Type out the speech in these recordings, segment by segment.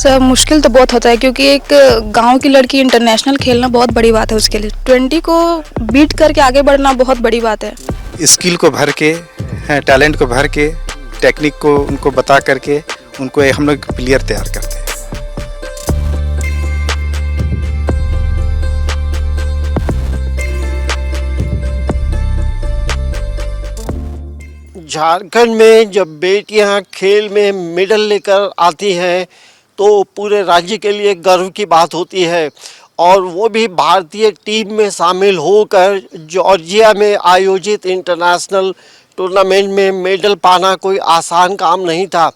Sir मुश्किल तो बहुत होता है क्योंकि एक गांव की लड़की इंटरनेशनल खेलना बहुत बड़ी बात है उसके लिए। 20 को बीट करके आगे बढ़ना बहुत बड़ी बात है। स्किल को भर के, टैलेंट को भर के, टेक्निक को उनको बता करके उनको हम लोग प्लेयर तैयार करते हैं। झारखंड में जब बेटियां खेल में मेडल लेकर आती हैं तो पूरे राज्य के लिए गर्व की बात होती है, और वो भी भारतीय टीम में शामिल होकर जॉर्जिया में आयोजित इंटरनेशनल टूर्नामेंट में मेडल पाना कोई आसान काम नहीं था।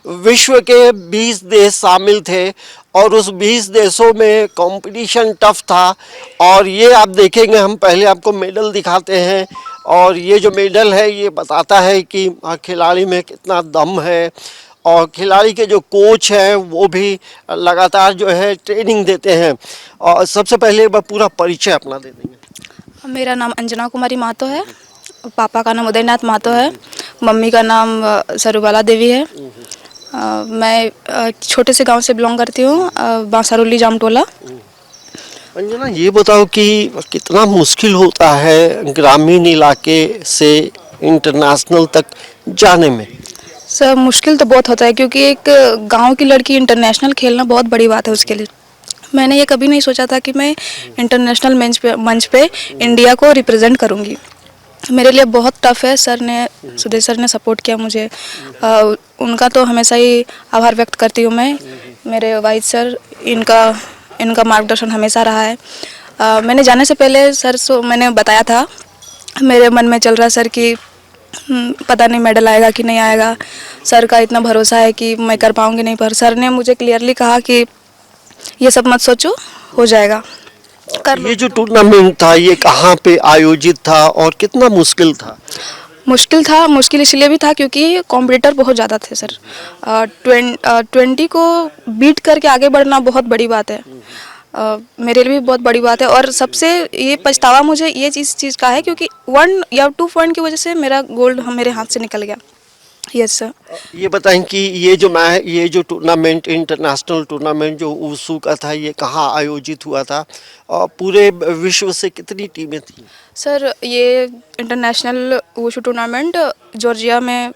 विश्व के 20 देश शामिल थे और उस 20 देशों में कंपटीशन टफ था। और ये आप देखेंगे, हम पहले आपको मेडल दिखाते हैं, और ये जो मेडल है ये बताता है कि खिलाड़ी में कितना दम है। और खिलाड़ी के जो कोच हैं वो भी लगातार जो है ट्रेनिंग देते हैं। और सबसे पहले एक बार पूरा परिचय अपना दे देंगे। मेरा नाम अंजना कुमारी महतो है, पापा का नाम उदयनाथ महतो है, मम्मी का नाम सरुबाला देवी है। मैं छोटे से गांव से बिलोंग करती हूँ, बांसारुली जामटोला। अंजना, ये बताओ कि कितना मुश्किल होता है ग्रामीण इलाके से इंटरनेशनल तक जाने में? सर मुश्किल तो बहुत होता है क्योंकि एक गांव की लड़की इंटरनेशनल खेलना बहुत बड़ी बात है उसके लिए। मैंने ये कभी नहीं सोचा था कि मैं इंटरनेशनल मंच पे इंडिया को रिप्रेजेंट करूँगी। मेरे लिए बहुत टफ है। सुदेश सर ने सपोर्ट किया मुझे, उनका तो हमेशा ही आभार व्यक्त करती हूँ मैं। मेरे वाइस सर, इनका मार्गदर्शन हमेशा रहा है। मैंने जाने से पहले सर से मैंने बताया था, मेरे मन में चल रहा सर कि पता नहीं मेडल आएगा कि नहीं आएगा। सर का इतना भरोसा है कि मैं कर पाऊँगी नहीं, पर सर ने मुझे क्लियरली कहा कि ये सब मत सोचो, हो जाएगा। ये जो टूर्नामेंट था ये कहाँ पे आयोजित था और कितना मुश्किल था? मुश्किल इसलिए भी था क्योंकि कॉम्पिटिटर बहुत ज़्यादा थे सर। 20 को बीट करके आगे बढ़ना बहुत बड़ी बात है। मेरे लिए भी बहुत बड़ी बात है। और सबसे ये पछतावा मुझे ये चीज़ का है क्योंकि 1 या 2 पॉइंट की वजह से मेरा गोल्ड मेरे हाथ से निकल गया। Yes sir. ये बताएं कि ये जो टूर्नामेंट, इंटरनेशनल टूर्नामेंट जो वुशु का था, ये कहाँ आयोजित हुआ था और पूरे विश्व से कितनी टीमें थी? सर ये इंटरनेशनल वुशु टूर्नामेंट जॉर्जिया में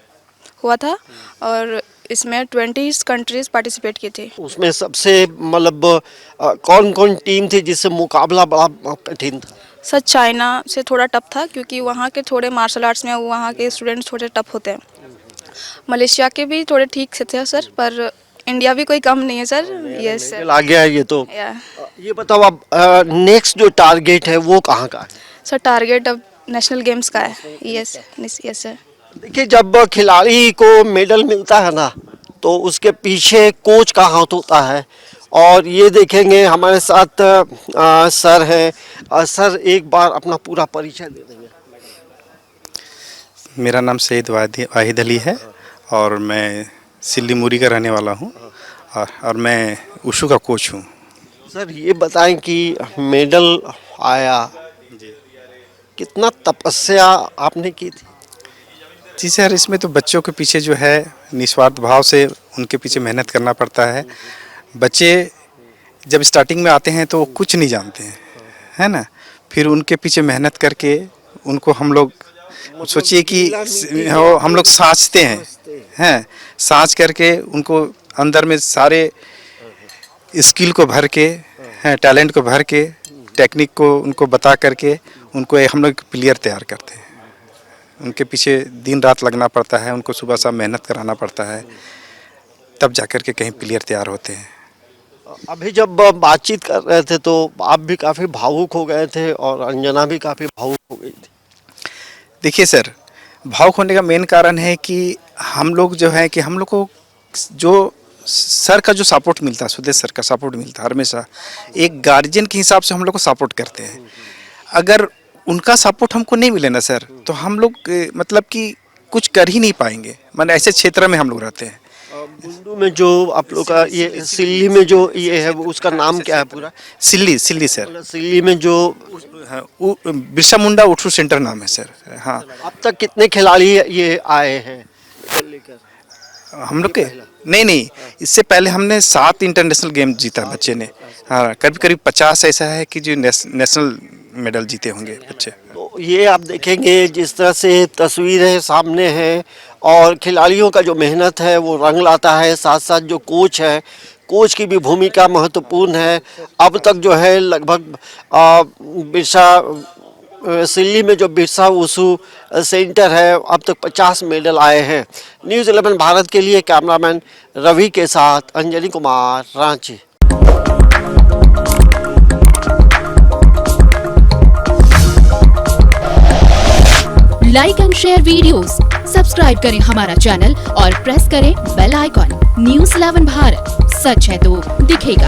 हुआ था और इसमें 20 कंट्रीज पार्टिसिपेट की थी। उसमें सबसे मतलब कौन कौन टीम थी जिससे मुकाबला बड़ा कठिन था? सर चाइना से थोड़ा टफ था क्योंकि वहाँ के थोड़े मार्शल आर्ट्स में वहाँ के स्टूडेंट्स थोड़े टफ होते हैं। मलेशिया के भी थोड़े ठीक से थे सर, पर इंडिया भी कोई कम नहीं है सर। Yes sir. आ गया है ये तो। ये बताओ अब नेक्स्ट जो टारगेट है वो कहाँ का है? सर टारगेट अब नेशनल गेम्स का है। Yes yes sir. देखिए, जब खिलाड़ी को मेडल मिलता है ना तो उसके पीछे कोच का हाथ होता है। और ये देखेंगे हमारे साथ सर हैं। सर एक बार अपना पूरा परिचय दे देंगे। मेरा नाम सैयद वाहिद अली है और मैं सिल्ली मुरी का रहने वाला हूँ और मैं वुशु का कोच हूँ। सर ये बताएं कि मेडल आया, कितना तपस्या आपने की थी? जी सर, इसमें तो बच्चों के पीछे जो है निस्वार्थ भाव से उनके पीछे मेहनत करना पड़ता है। बच्चे जब स्टार्टिंग में आते हैं तो कुछ नहीं जानते हैं, है ना। फिर उनके पीछे मेहनत करके उनको हम लोग सोचिए कि हम लोग साँचते हैं, साँच करके उनको अंदर में सारे स्किल को भर के, टैलेंट को भर के, टेक्निक को उनको बता करके उनको हम लोग प्लेयर तैयार करते हैं। उनके पीछे दिन रात लगना पड़ता है, उनको सुबह शाम मेहनत कराना पड़ता है, तब जाकर के कहीं प्लेयर तैयार होते हैं। अभी जब बातचीत कर रहे थे तो आप भी काफ़ी भावुक हो गए थे और अंजना भी काफ़ी भावुक हो गई थी। देखिए सर, भावुक होने का मेन कारण है कि हम लोग जो है कि हम लोग को जो सर का जो सपोर्ट मिलता है, सुदेश सर का सपोर्ट मिलता है हमेशा। एक गार्जियन के हिसाब से हम लोग को सपोर्ट करते हैं। अगर उनका सपोर्ट हमको नहीं मिले ना सर, तो हम लोग मतलब कि कुछ कर ही नहीं पाएंगे। मतलब ऐसे क्षेत्र में हम लोग रहते हैं। बुंडू में जो आप लोग का ये सिल्ली में जो ये है वो उसका नाम क्या है पूरा? सिल्ली सर। सिल्ली में जो बिरसा मुंडा वुशु सेंटर नाम है सर। हाँ। अब तक कितने खिलाड़ी ये आए हैं लेकर? हम लोग के नहीं, इससे पहले हमने 7 इंटरनेशनल गेम जीता बच्चे ने। हाँ, करीब 50 ऐसा है कि जो नेशनल मेडल जीते होंगे बच्चे। तो ये आप देखेंगे जिस तरह से तस्वीरें सामने हैं और खिलाड़ियों का जो मेहनत है वो रंग लाता है, साथ साथ जो कोच है, कोच की भी भूमिका महत्वपूर्ण है। अब तक जो है लगभग सिल्ली में जो बिरसा वुशु सेंटर है, अब तक 50 मेडल आए हैं। न्यूज़ 11 भारत के लिए कैमरामैन रवि के साथ Anjali Kumar, Ranchi. Like and share videos, subscribe करें हमारा चैनल और प्रेस करें बेल आइकॉन। न्यूज़ 11 भारत, सच है तो दिखेगा।